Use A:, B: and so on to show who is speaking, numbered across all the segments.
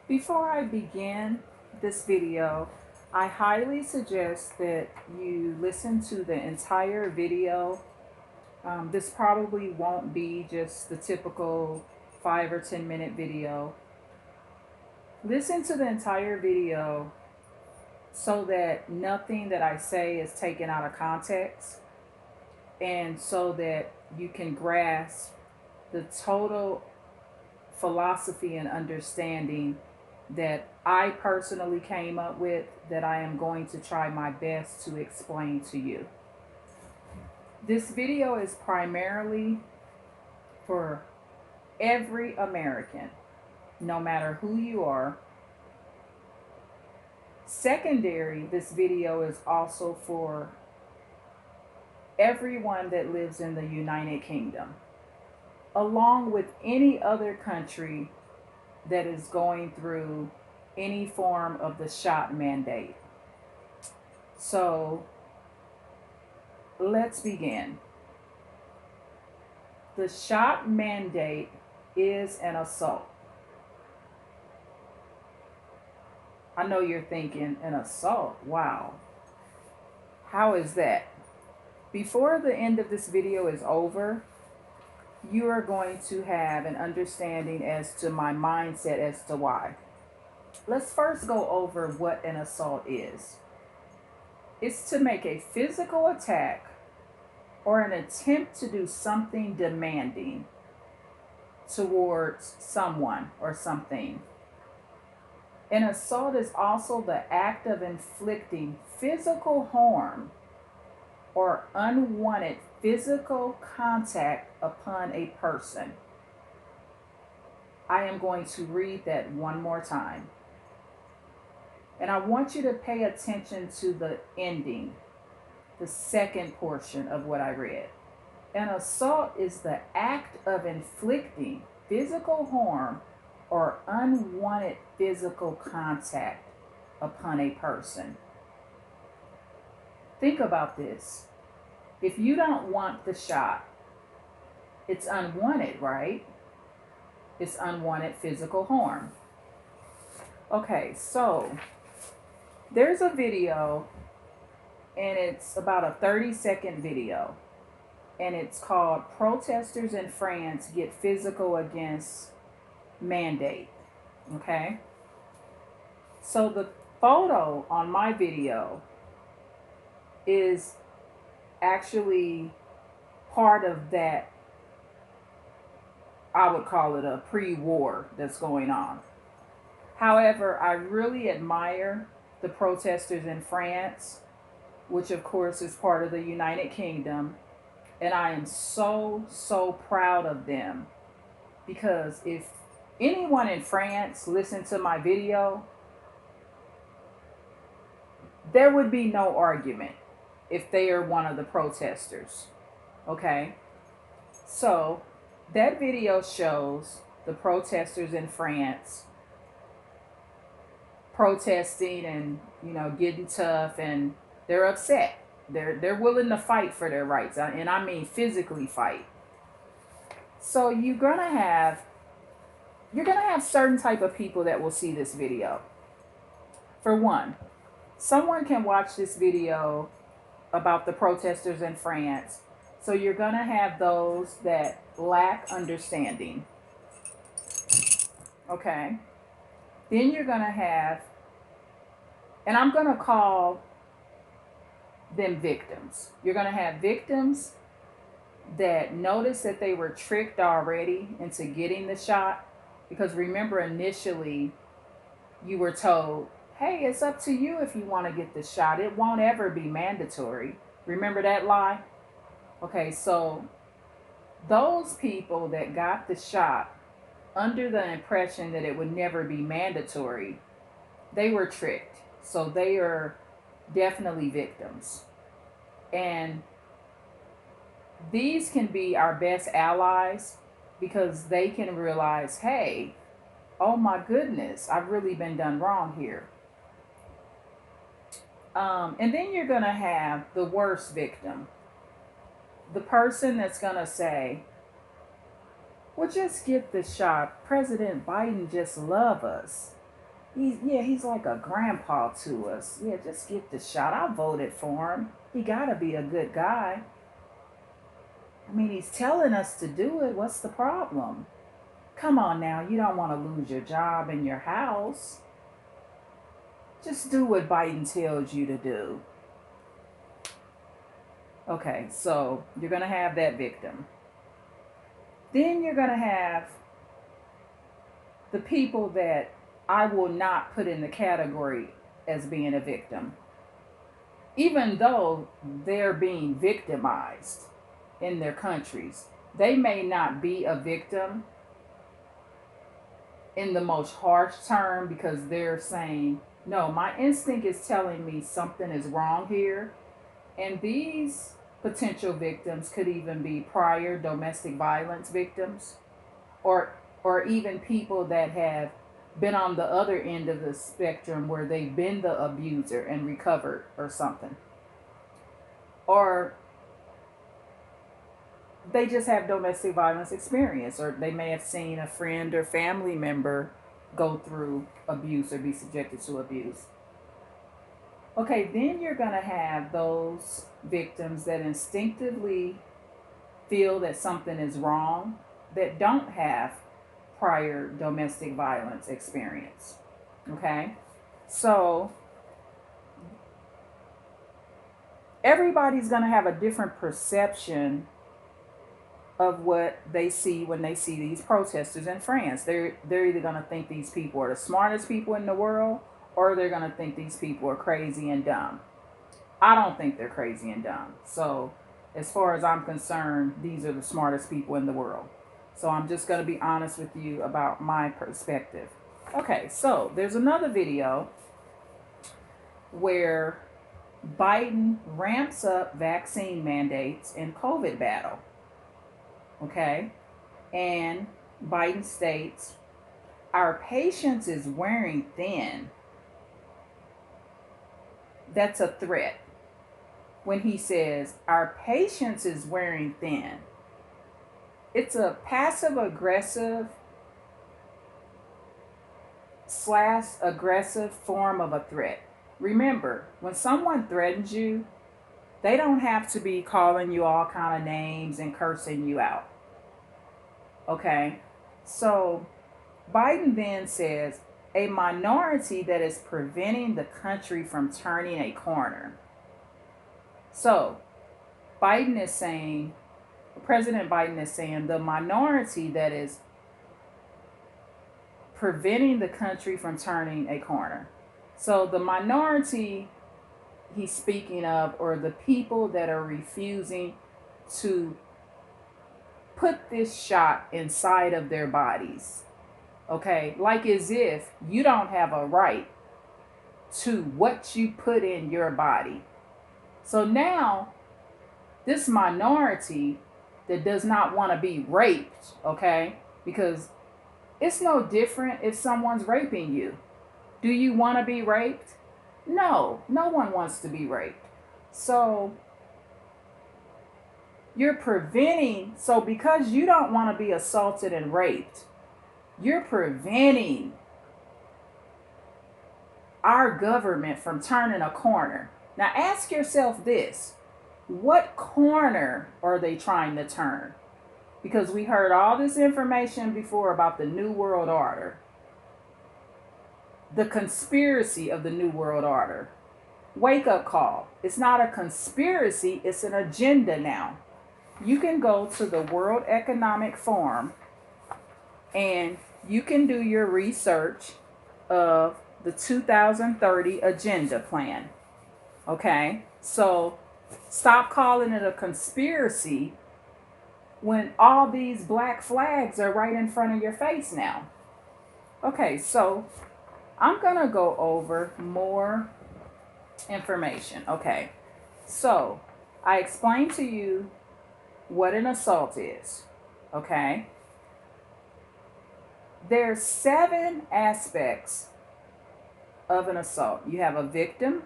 A: Before I begin this video, I highly suggest that you listen to the entire video. This probably won't be just the typical 5 or 10 minute video. Listen to the entire video so that nothing that I say is taken out of context and so that you can grasp the total philosophy and understanding that I personally came up with that I am going to try my best to explain to you. This video is primarily for every American, no matter who you are. Secondary, this video is also for everyone that lives in the United Kingdom, along with any other country that is going through any form of the shot mandate. So let's begin. The shot mandate is an assault. I know you're thinking, an assault? Wow. How is that? Before the end of this video is over, you are going to have an understanding as to my mindset as to why. Let's first go over what an assault is. It's to make a physical attack or an attempt to do something demanding towards someone or something. An assault is also the act of inflicting physical harm or unwanted physical contact upon a person. I am going to read that one more time. And I want you to pay attention to the ending, the second portion of what I read. An assault is the act of inflicting physical harm or unwanted physical contact upon a person. Think about this. If you don't want the shot, it's unwanted, right? It's unwanted physical harm. Okay, so there's a video, and it's about a 30-second video, and it's called Protesters in France Get Physical Against Mandate. Okay? So the photo on my video is actually part of that. I would call it a pre-war that's going on. However, I really admire the protesters in France, which of course is part of the United Kingdom, and I am so proud of them, because if anyone in France listened to my video, there would be no argument if they are one of the protesters. Okay? So that video shows the protesters in France protesting and, getting tough, and they're upset. They're willing to fight for their rights, and I mean physically fight. So you're gonna have certain type of people that will see this video. For one, someone can watch this video about the protesters in France. So you're gonna have those that lack understanding. Okay. Then you're gonna have, and I'm gonna call them victims. You're gonna have victims that notice that they were tricked already into getting the shot. Because remember, initially you were told, hey, it's up to you if you want to get the shot. It won't ever be mandatory. Remember that lie? Okay, so those people that got the shot under the impression that it would never be mandatory, they were tricked. So they are definitely victims. And these can be our best allies, because they can realize, hey, oh my goodness, I've really been done wrong here. And then you're going to have the worst victim, the person that's going to say, well, just get the shot. President Biden just love us. He's like a grandpa to us. Yeah, just get the shot. I voted for him. He gotta be a good guy. I mean, he's telling us to do it. What's the problem? Come on now, you don't want to lose your job and your house. Just do what Biden tells you to do. Okay, so you're going to have that victim. Then you're going to have the people that I will not put in the category as being a victim, even though they're being victimized in their countries. They may not be a victim in the most harsh term because they're saying, no, my instinct is telling me something is wrong here. And these potential victims could even be prior domestic violence victims, or even people that have been on the other end of the spectrum where they've been the abuser and recovered or something. Or they just have domestic violence experience, or they may have seen a friend or family member go through abuse or be subjected to abuse. Okay, then you're going to have those victims that instinctively feel that something is wrong, that don't have prior domestic violence experience. Okay? So everybody's going to have a different perception of what they see when they see these protesters in France. They're either going to think these people are the smartest people in the world, or they're going to think these people are crazy and dumb. I don't think they're crazy and dumb. So as far as I'm concerned, these are the smartest people in the world. So I'm just going to be honest with you about my perspective. Okay, so there's another video where Biden ramps up vaccine mandates in COVID battle. Okay, and Biden states, our patience is wearing thin. That's a threat. When he says, our patience is wearing thin, it's a passive aggressive / aggressive form of a threat. Remember, when someone threatens you, they don't have to be calling you all kind of names and cursing you out. Okay? So Biden then says, a minority that is preventing the country from turning a corner. So President Biden is saying the minority that is preventing the country from turning a corner. So the minority he's speaking of, or the people that are refusing to put this shot inside of their bodies. Okay, like as if you don't have a right to what you put in your body. So now, this minority that does not want to be raped, okay, because it's no different if someone's raping you. Do you want to be raped? No, no one wants to be raped. So you're preventing, so because you don't want to be assaulted and raped, you're preventing our government from turning a corner. Now ask yourself this, what corner are they trying to turn? Because we heard all this information before about the New World Order, the conspiracy of the New World Order. Wake up call. It's not a conspiracy, it's an agenda now. You can go to the World Economic Forum and you can do your research of the 2030 agenda plan. Okay? So stop calling it a conspiracy when all these black flags are right in front of your face now. Okay, so I'm going to go over more information. Okay, so I explained to you what an assault is. Okay, there's 7 aspects of an assault. You have a victim,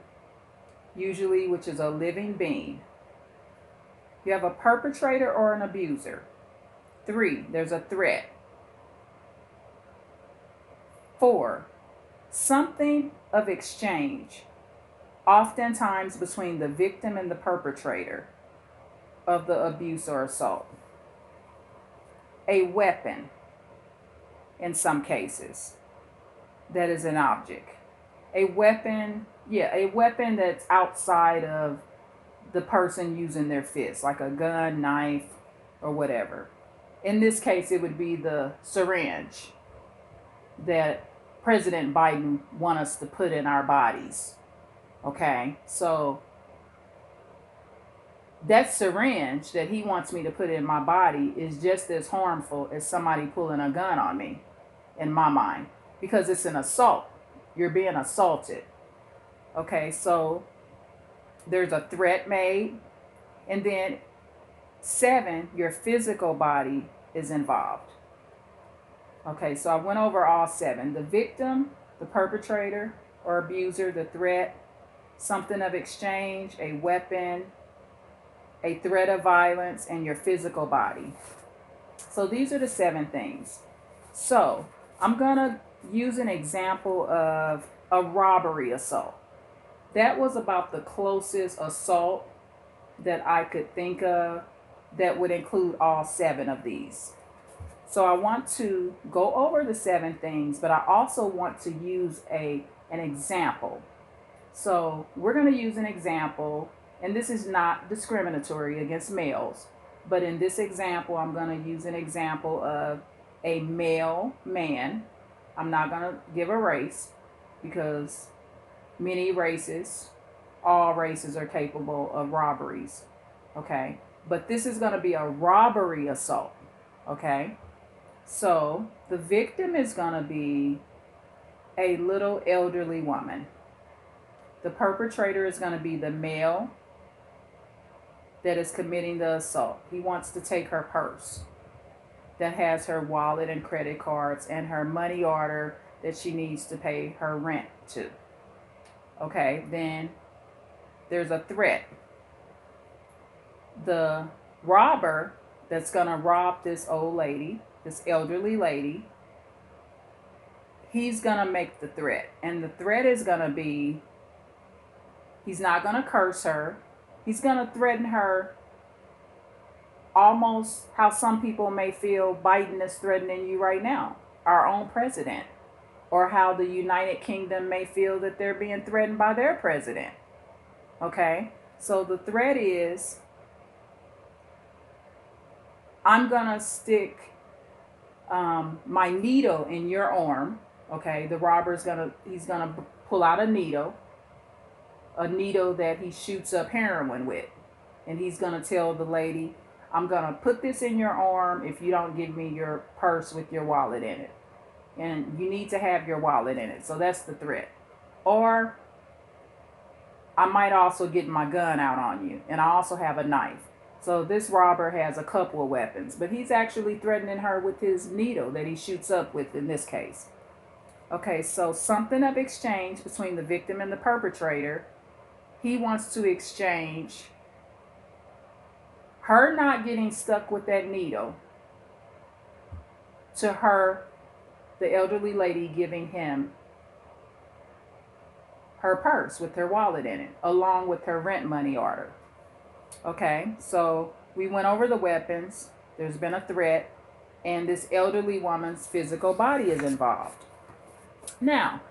A: usually, which is a living being. You have a perpetrator or an abuser. 3, there's a threat. 4, Something of exchange, oftentimes between the victim and the perpetrator of the abuse or assault. A weapon, in some cases, that is an object. A weapon, yeah, a weapon that's outside of the person using their fist, like a gun, knife, or whatever. In this case, it would be the syringe that President Biden wants us to put in our bodies. Okay, so that syringe that he wants me to put in my body is just as harmful as somebody pulling a gun on me, in my mind, because it's an assault. You're being assaulted. Okay, so there's a threat made, and then 7, your physical body is involved. Okay, so I went over all 7. The victim, the perpetrator or abuser, the threat, something of exchange, a weapon, a threat of violence, and your physical body. So these are the 7 things. So I'm going to use an example of a robbery assault. That was about the closest assault that I could think of that would include all 7 of these. So I want to go over the 7 things, but I also want to use an example. So we're going to use an example, and this is not discriminatory against males, but in this example, I'm going to use an example of a male man. I'm not going to give a race because many races, all races are capable of robberies. Okay. But this is going to be a robbery assault. Okay. So the victim is going to be a little elderly woman. The perpetrator is going to be the male that is committing the assault. He wants to take her purse that has her wallet and credit cards and her money order that she needs to pay her rent to. Okay, then there's a threat. The robber that's going to rob this old lady, this elderly lady, he's going to make the threat. And the threat is going to be, he's not going to curse her. He's going to threaten her almost how some people may feel Biden is threatening you right now, our own president, or how the United Kingdom may feel that they're being threatened by their president. Okay, so the threat is, I'm gonna stick my needle in your arm. Okay, the robber's he's gonna pull out a needle that he shoots up heroin with, and he's gonna tell the lady, I'm gonna put this in your arm if you don't give me your purse with your wallet in it, and you need to have your wallet in it. So that's the threat. Or I might also get my gun out on you, and I also have a knife. So this robber has a couple of weapons, but he's actually threatening her with his needle that he shoots up with in this case. Okay, so something of exchange between the victim and the perpetrator. He wants to exchange her not getting stuck with that needle to her, the elderly lady, giving him her purse with her wallet in it, along with her rent money order. Okay, so we went over the weapons. There's been a threat, and this elderly woman's physical body is involved. Now,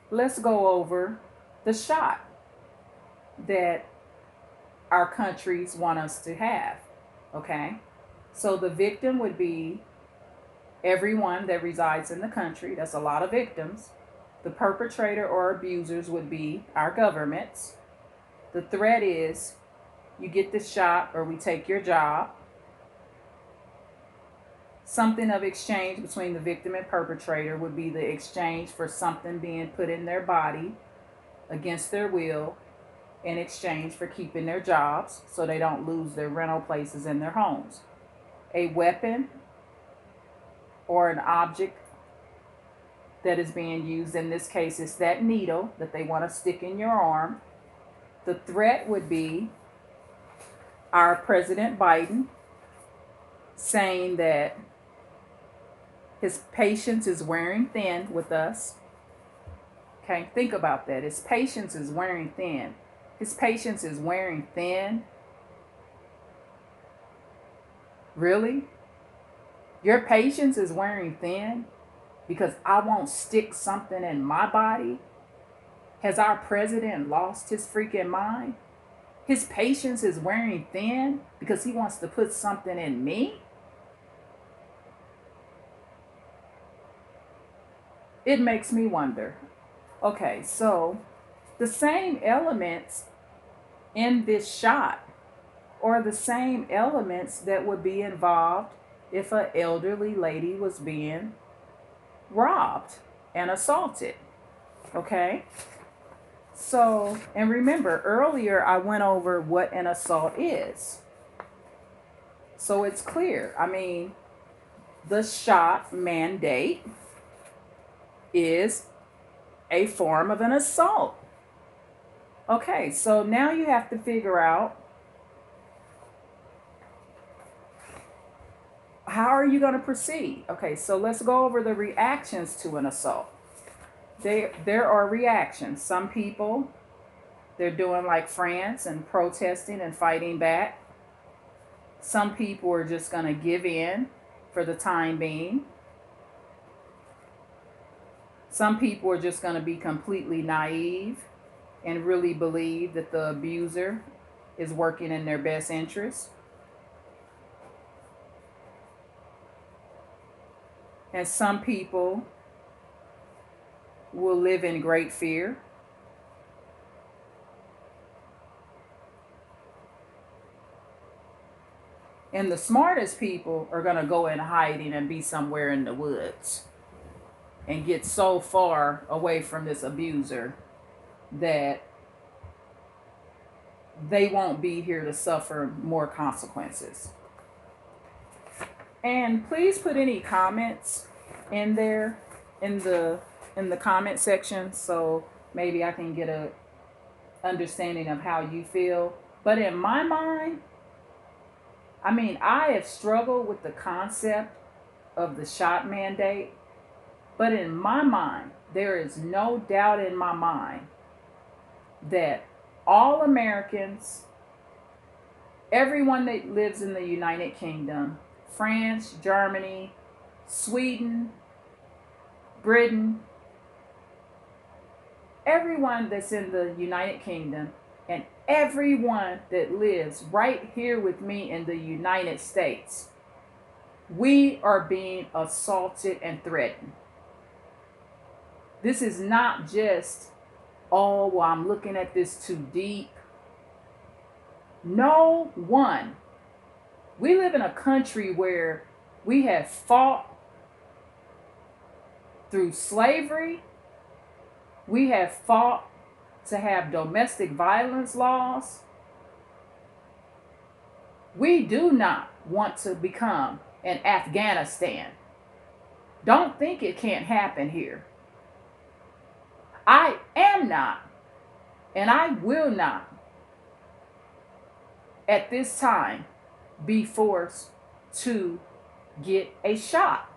A: let's go over the shot that our countries want us to have. Okay, so the victim would be everyone that resides in the country. That's a lot of victims. The perpetrator or abusers would be our governments. The threat is, you get this shot or we take your job. Something of exchange between the victim and perpetrator would be the exchange for something being put in their body against their will in exchange for keeping their jobs so they don't lose their rental places in their homes. A weapon or an object that is being used, in this case, is that needle that they want to stick in your arm. The threat would be our President Biden saying that his patience is wearing thin with us, Okay, think about that. His patience is wearing thin. His patience is wearing thin. Really? Your patience is wearing thin because I won't stick something in my body? Has our president lost his freaking mind? His patience is wearing thin because he wants to put something in me? It makes me wonder. Okay, so the same elements in this shot are the same elements that would be involved if an elderly lady was being robbed and assaulted. Okay? So, and remember, earlier I went over what an assault is. So it's clear. I mean, the shot mandate is a form of an assault. Okay, so now you have to figure out, how are you going to proceed? Okay, so let's go over the reactions to an assault. There are reactions. Some people, they're doing like France and protesting and fighting back. Some people are just going to give in for the time being. Some people are just going to be completely naive and really believe that the abuser is working in their best interest. And some people will live in great fear. And the smartest people are going to go in hiding and be somewhere in the woods and get so far away from this abuser that they won't be here to suffer more consequences. And please put any comments in there in the comment section, so maybe I can get a understanding of how you feel. But in my mind, I mean, I have struggled with the concept of the shot mandate, but in my mind, there is no doubt in my mind that all Americans, everyone that lives in the United Kingdom, France, Germany, Sweden, Britain, everyone that's in the United Kingdom, and everyone that lives right here with me in the United States, we are being assaulted and threatened. This is not just, oh, well, I'm looking at this too deep. No one. We live in a country where we have fought through slavery. We have fought to have domestic violence laws. We do not want to become an Afghanistan. Don't think it can't happen here. I am not, and I will not, at this time, be forced to get a shot.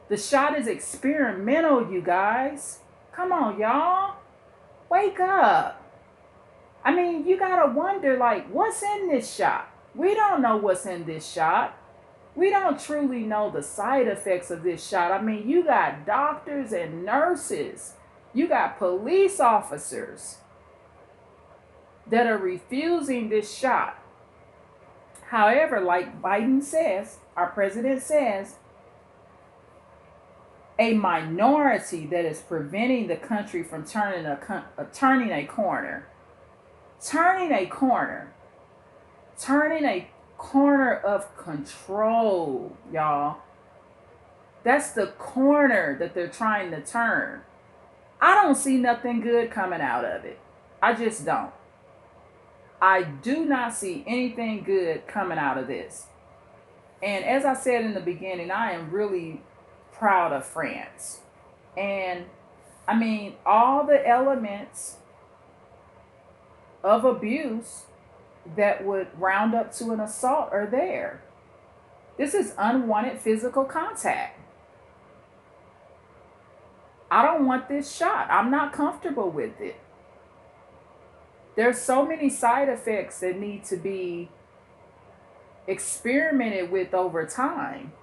A: The shot is experimental, you guys. Come on, y'all. Wake up. I mean, you gotta wonder, like, what's in this shot? We don't know what's in this shot. We don't truly know the side effects of this shot. I mean, you got doctors and nurses. You got police officers that are refusing this shot. However, like Biden says, our president says, a minority that is preventing the country from turning a corner. Turning a corner. Turning a corner of control, y'all. That's the corner that they're trying to turn. I don't see nothing good coming out of it. I just don't. I do not see anything good coming out of this. And as I said in the beginning, I am really proud of France. And I mean, all the elements of abuse that would round up to an assault are there. This is unwanted physical contact. I don't want this shot. I'm not comfortable with it. There's so many side effects that need to be experimented with over time.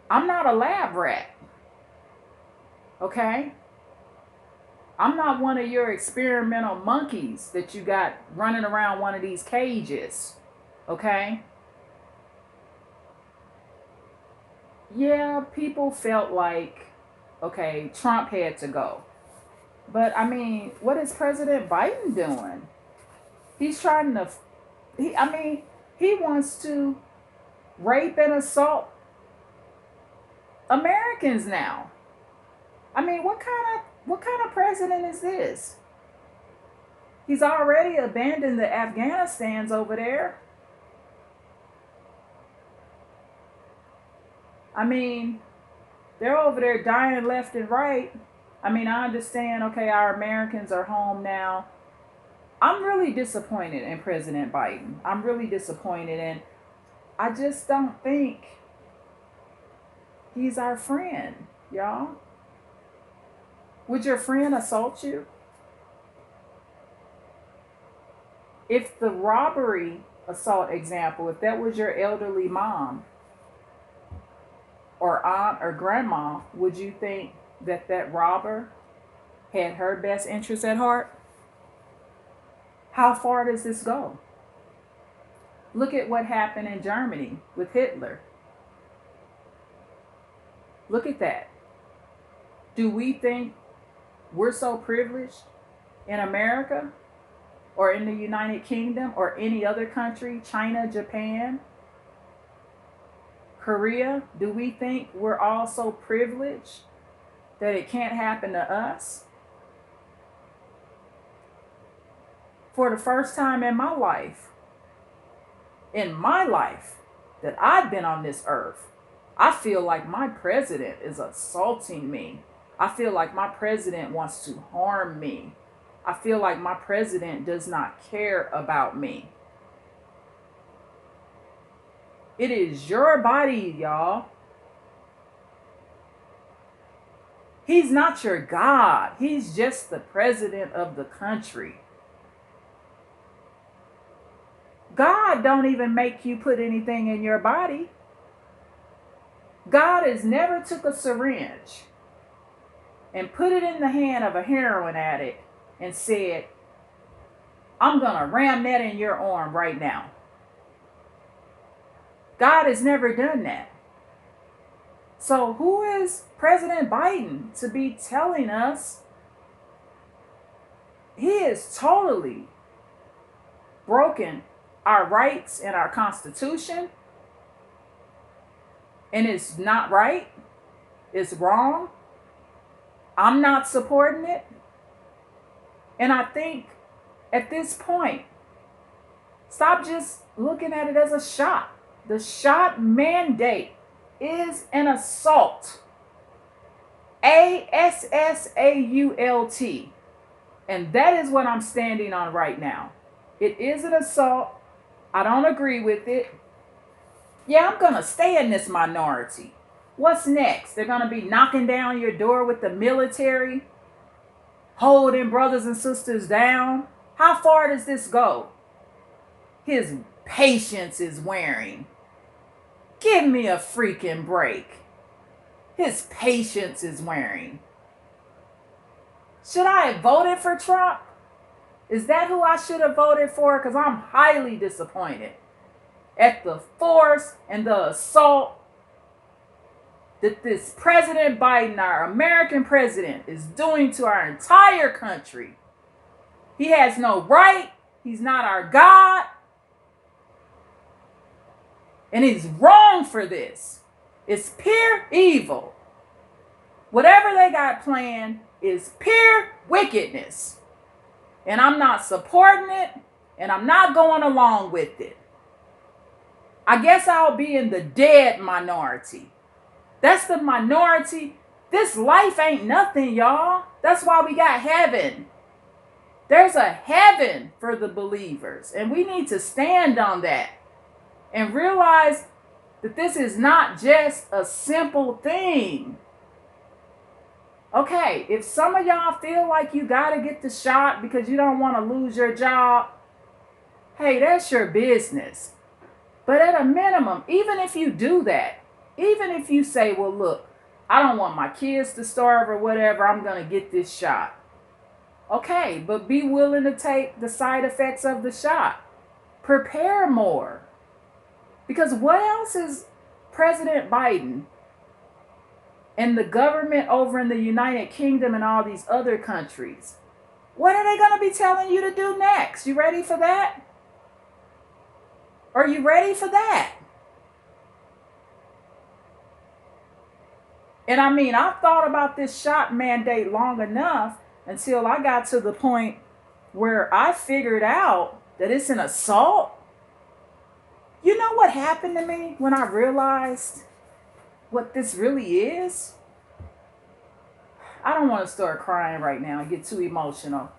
A: I'm not a lab rat, okay? I'm not one of your experimental monkeys that you got running around one of these cages, okay? Yeah, people felt like, okay, Trump had to go. But I mean, what is President Biden doing? He's trying to, he wants to rape and assault Americans now. I mean, what kind of president is this? He's already abandoned the Afghanistans over there. I mean, they're over there dying left and right. I mean, I understand, okay, our Americans are home now. I'm really disappointed in President Biden. I'm really disappointed, and I just don't think he's our friend, y'all. Would your friend assault you? If the robbery assault example, if that was your elderly mom or aunt or grandma, would you think that that robber had her best interest at heart? How far does this go? Look at what happened in Germany with Hitler. Look at that. Do we think we're so privileged in America or in the United Kingdom or any other country, China, Japan, Korea? Do we think we're all so privileged that it can't happen to us? For the first time in my life that I've been on this earth, I feel like my president is assaulting me. I feel like my president wants to harm me. I feel like my president does not care about me. It is your body, y'all. He's not your God. He's just the president of the country. God don't even make you put anything in your body. God has never took a syringe and put it in the hand of a heroin addict and said, I'm going to ram that in your arm right now. God has never done that. So who is President Biden to be telling us? He is totally broken our rights and our Constitution. And it's not right. It's wrong. I'm not supporting it. And I think at this point, stop just looking at it as a shot. The shot mandate is an assault. ASSAULT. And that is what I'm standing on right now. It is an assault. I don't agree with it. Yeah, I'm going to stay in this minority. What's next? They're going to be knocking down your door with the military, holding brothers and sisters down. How far does this go? His patience is wearing. Give me a freaking break. His patience is wearing. Should I have voted for Trump? Is that who I should have voted for? Because I'm highly disappointed at the force and the assault that this President Biden, our American president, is doing to our entire country. He has no right. He's not our God. And he's wrong for this. It's pure evil. Whatever they got planned is pure wickedness. And I'm not supporting it, and I'm not going along with it. I guess I'll be in the dead minority. That's the minority. This life ain't nothing, y'all. That's why we got heaven. There's a heaven for the believers, and we need to stand on that and realize that this is not just a simple thing. Okay, if some of y'all feel like you got to get the shot because you don't want to lose your job, hey, that's your business. But at a minimum, even if you do that, even if you say, well, look, I don't want my kids to starve or whatever, I'm going to get this shot. Okay, but be willing to take the side effects of the shot. Prepare more. Because what else is President Biden and the government over in the United Kingdom and all these other countries, what are they going to be telling you to do next? You ready for that? Are you ready for that? And I mean, I've thought about this shot mandate long enough until I got to the point where I figured out that it's an assault. You know what happened to me when I realized what this really is? I don't want to start crying right now and get too emotional.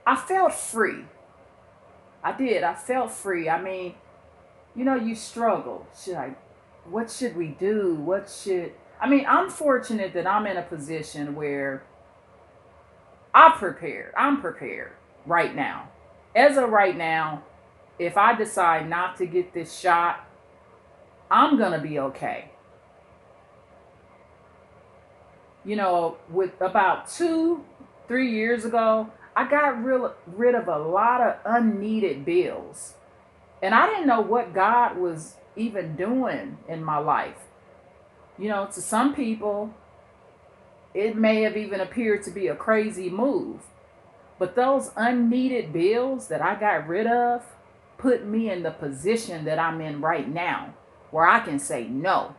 A: I felt free. I did. I felt free. I mean, you struggle. What should we do? I'm fortunate that I'm in a position where I'm prepared right now. As of right now, if I decide not to get this shot, I'm going to be okay. With about 2, 3 years ago, I got rid of a lot of unneeded bills. And I didn't know what God was even doing in my life. To some people, it may have even appeared to be a crazy move. But those unneeded bills that I got rid of put me in the position that I'm in right now, where I can say, no,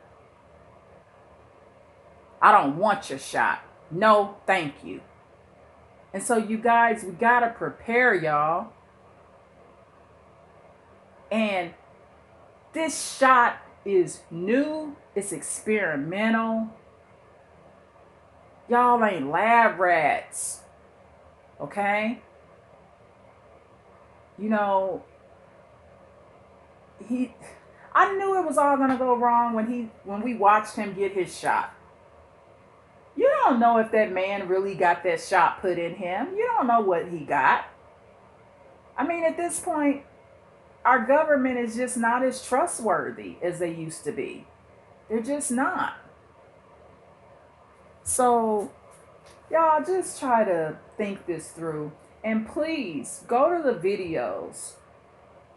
A: I don't want your shot. No, thank you. And so, you guys, we got to prepare, y'all. And this shot is new, it's experimental. Y'all ain't lab rats. Okay? I knew it was all gonna go wrong when we watched him get his shot. You don't know if that man really got that shot put in him. You don't know what he got. I mean, at this point, our government is just not as trustworthy as they used to be. They're just not. So, y'all just try to think this through. And please go to the videos.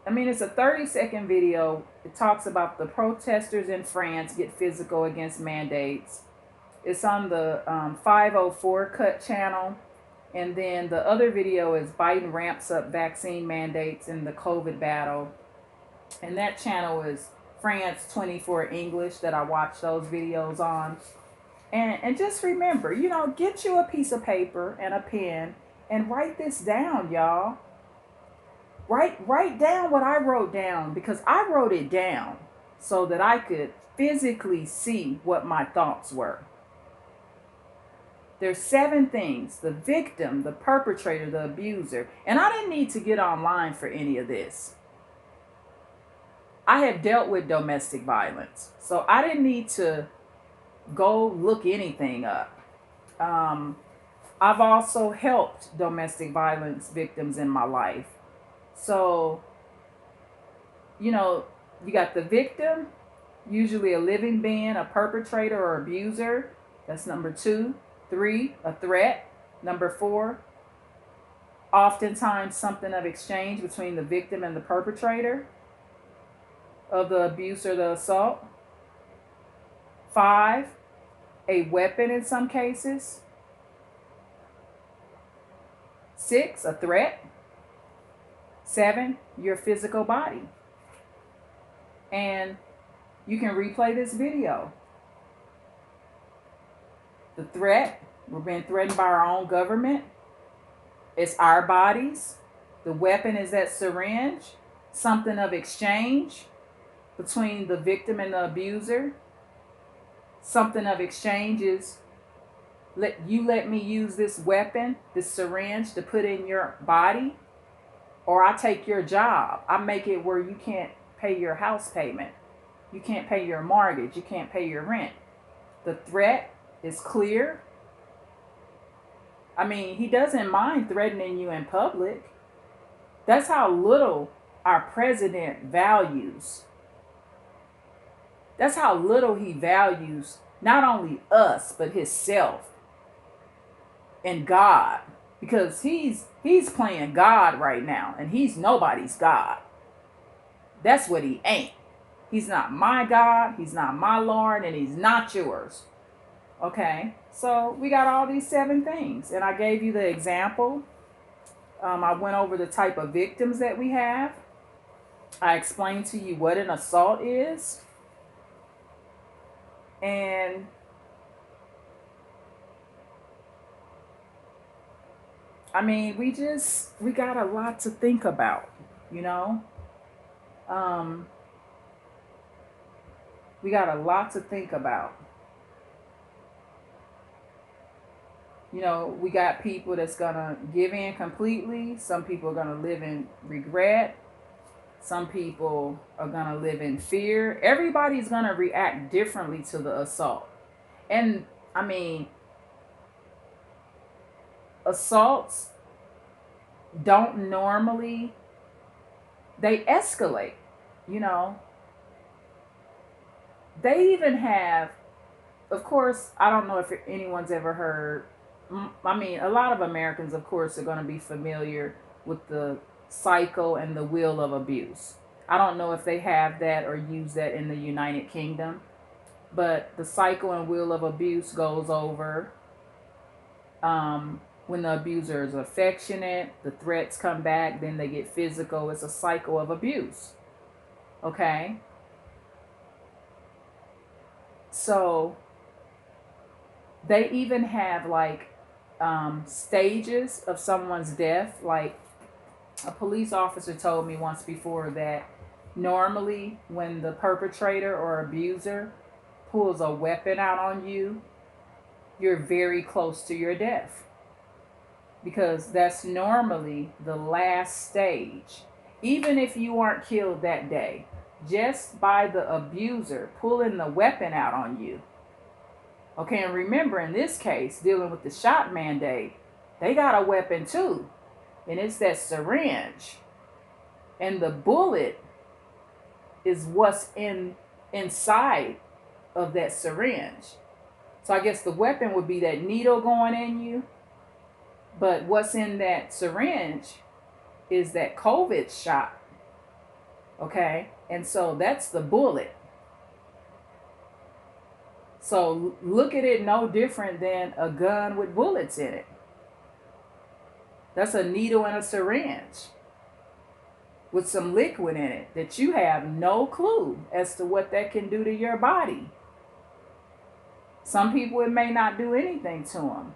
A: I mean, it's a 30-second video. It talks about the protesters in France get physical against mandates. It's on the 504 Cut channel. And then the other video is Biden ramps up vaccine mandates in the COVID battle. And that channel is France 24 English that I watch those videos on. And just remember, get you a piece of paper and a pen and write this down, y'all. Write down what I wrote down, because I wrote it down so that I could physically see what my thoughts were. There's 7 things: the victim, the perpetrator, the abuser. And I didn't need to get online for any of this. I have dealt with domestic violence, so I didn't need to go look anything up. I've also helped domestic violence victims in my life. So, you got the victim, usually a living being, a perpetrator or abuser. That's number 2. 3, a threat. Number 4, oftentimes something of exchange between the victim and the perpetrator of the abuse or the assault. 5, a weapon in some cases. 6, a threat. 7, your physical body. And you can replay this video. The threat, we're being threatened by our own government. It's our bodies. The weapon is that syringe. Something of exchange between the victim and the abuser. Something of exchange is let me use this weapon, this syringe, to put in your body, or I take your job. I make it where you can't pay your house payment. You can't pay your mortgage. You can't pay your rent. The threat is clear. I mean, he doesn't mind threatening you in public. That's how little our president values. That's how little he values not only us, but himself and God. Because he's playing God right now, and he's nobody's God. That's what he ain't. He's not my God, he's not my Lord, and he's not yours. Okay? So we got all these 7 things. And I gave you the example. I went over the type of victims that we have. I explained to you what an assault is. And I mean, we got a lot to think about, you know? We got a lot to think about. You know, we got people that's going to give in completely. Some people are going to live in regret. Some people are going to live in fear. Everybody's going to react differently to the assault. And I mean, assaults don't normally, they escalate, you know. They even have, of course, I don't know if anyone's ever heard, I mean, a lot of Americans, of course, are going to be familiar with the cycle and the wheel of abuse. I don't know if they have that or use that in the United Kingdom, but the cycle and wheel of abuse goes over when the abuser is affectionate, the threats come back, then they get physical. It's a cycle of abuse. Okay? So they even have like stages of someone's death. Like a police officer told me once before that normally when the perpetrator or abuser pulls a weapon out on you, you're very close to your death. Because that's normally the last stage. Even if you aren't killed that day, just by the abuser pulling the weapon out on you. Okay, and remember in this case, dealing with the shot mandate, they got a weapon too. And it's that syringe. And the bullet is what's inside of that syringe. So I guess the weapon would be that needle going in you. But what's in that syringe is that COVID shot. Okay? And so that's the bullet. So look at it no different than a gun with bullets in it. That's a needle and a syringe with some liquid in it that you have no clue as to what that can do to your body. Some people, it may not do anything to them.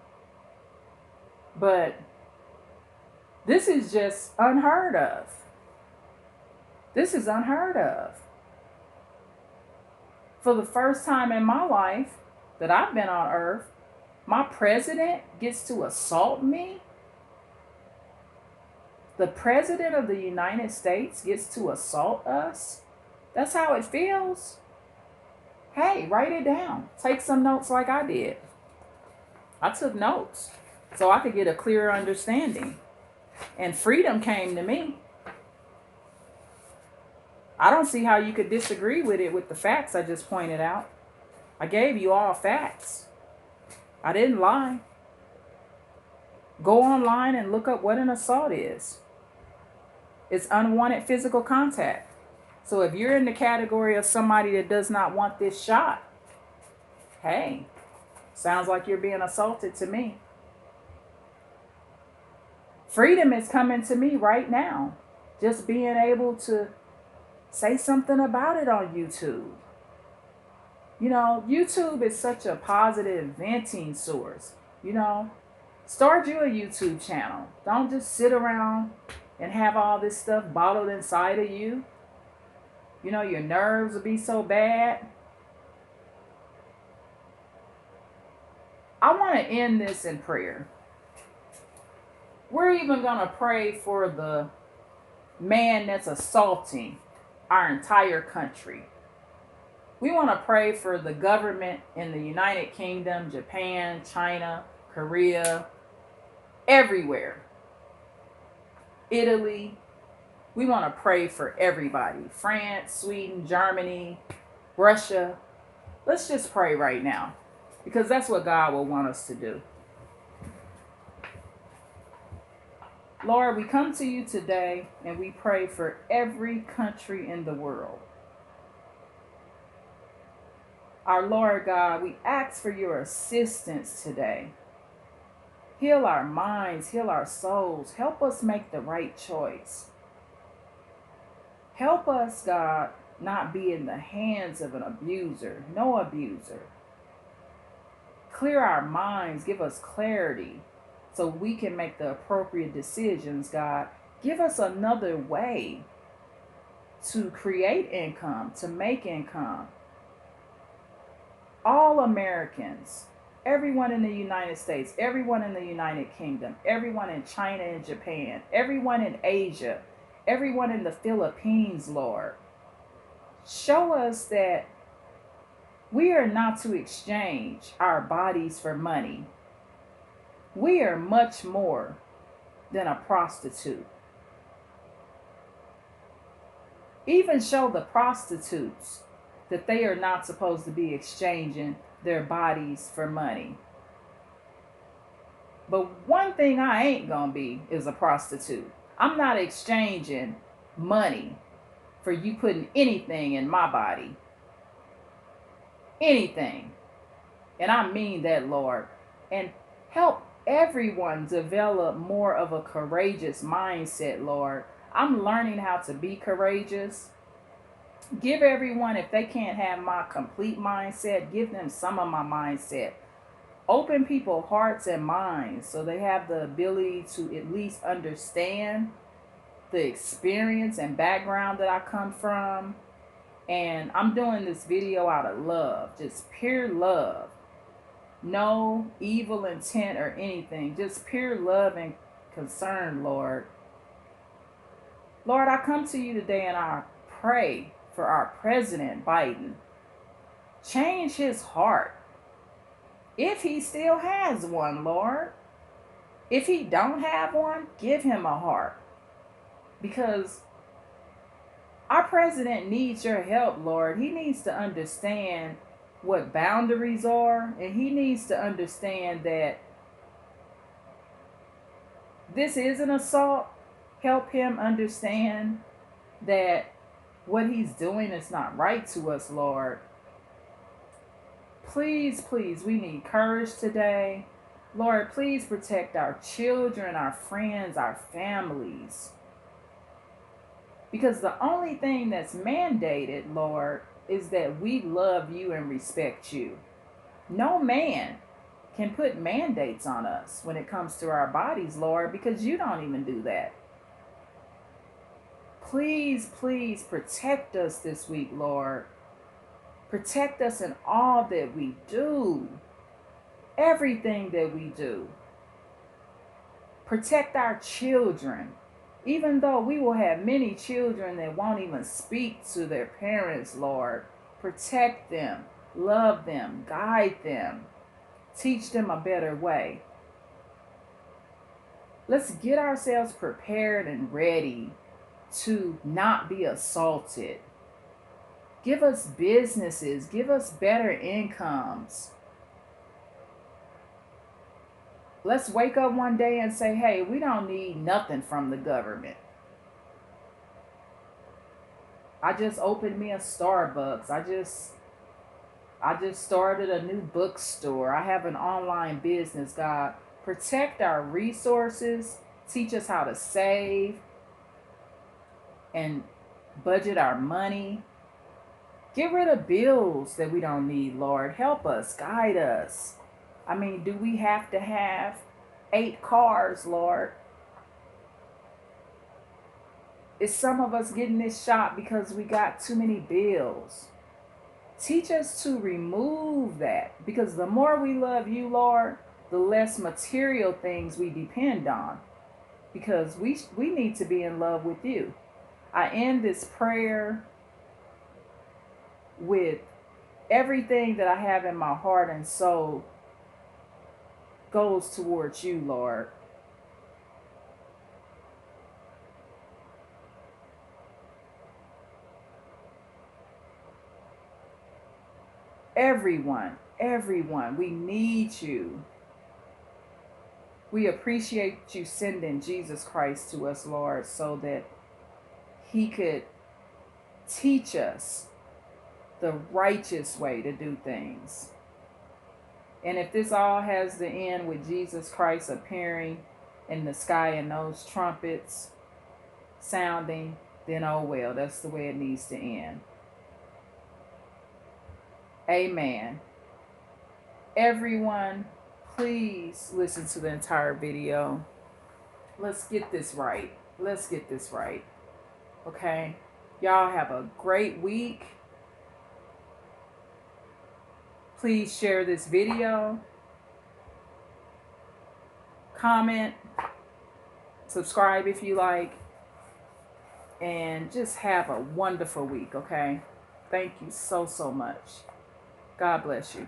A: But this is just unheard of. This is unheard of. For the first time in my life that I've been on earth, my president gets to assault me. The president of the United States gets to assault us. That's how it feels. Hey, write it down. Take some notes like I did. I took notes so I could get a clearer understanding. And freedom came to me. I don't see how you could disagree with it with the facts I just pointed out. I gave you all facts. I didn't lie. Go online and look up what an assault is. It's unwanted physical contact. So if you're in the category of somebody that does not want this shot, hey, sounds like you're being assaulted to me. Freedom is coming to me right now. Just being able to say something about it on YouTube. You know, YouTube is such a positive venting source. You know, start you a YouTube channel. Don't just sit around and have all this stuff bottled inside of you. You know, your nerves will be so bad. I want to end this in prayer. We're even going to pray for the man that's assaulting our entire country. We want to pray for the government in the United Kingdom, Japan, China, Korea, everywhere. Italy. We want to pray for everybody. France, Sweden, Germany, Russia. Let's just pray right now because that's what God will want us to do. Lord, we come to you today and we pray for every country in the world. Our Lord God, we ask for your assistance today. Heal our minds, heal our souls. Help us make the right choice. Help us, God, not be in the hands of an abuser, no abuser. Clear our minds, give us clarity so we can make the appropriate decisions, God. Give us another way to create income, to make income. All Americans, everyone in the United States, everyone in the United Kingdom, everyone in China and Japan, everyone in Asia, everyone in the Philippines, Lord. Show us that we are not to exchange our bodies for money. We are much more than a prostitute. Even show the prostitutes that they are not supposed to be exchanging their bodies for money. But one thing I ain't gonna be is a prostitute. I'm not exchanging money for you putting anything in my body. Anything. And I mean that, Lord. And help everyone develop more of a courageous mindset, Lord. I'm learning how to be courageous. Give everyone, if they can't have my complete mindset, give them some of my mindset. Open people's hearts and minds so they have the ability to at least understand the experience and background that I come from. And I'm doing this video out of love, just pure love. No evil intent or anything, just pure love and concern, Lord. Lord, I come to you today and I pray for our President Biden. Change his heart. If he still has one, Lord. If he don't have one, give him a heart. Because our president needs your help, Lord. He needs to understand what boundaries are, and he needs to understand that this is an assault. Help him understand that what he's doing is not right to us, Lord. Please, please, we need courage today. Lord, please protect our children, our friends, our families. Because the only thing that's mandated, Lord, is that we love you and respect you. No man can put mandates on us when it comes to our bodies, Lord, because you don't even do that. Please, please protect us this week, Lord. Protect us in all that we do. Everything that we do. Protect our children. Even though we will have many children that won't even speak to their parents, Lord. Protect them. Love them. Guide them. Teach them a better way. Let's get ourselves prepared and ready to not be assaulted. Give us businesses. Give us better incomes. Let's wake up one day and say, hey, we don't need nothing from the government. I just opened me a Starbucks. I just started a new bookstore. I have an online business, God. Protect our resources. Teach us how to save and budget our money. Get rid of bills that we don't need, Lord. Help us. Guide us. I mean, do we have to have 8 cars, Lord? Is some of us getting this shot because we got too many bills? Teach us to remove that, because the more we love you, Lord, the less material things we depend on, because we need to be in love with you. I end this prayer with everything that I have in my heart and soul goes towards you, Lord. Everyone, we need you. We appreciate you sending Jesus Christ to us, Lord, so that he could teach us the righteous way to do things. And if this all has to end with Jesus Christ appearing in the sky and those trumpets sounding, then oh well, that's the way it needs to end. Amen. Everyone, please listen to the entire video. Let's get this right. Let's get this right. Okay? Y'all have a great week. Please share this video. Comment. Subscribe if you like. And just have a wonderful week, okay? Thank you so much. God bless you.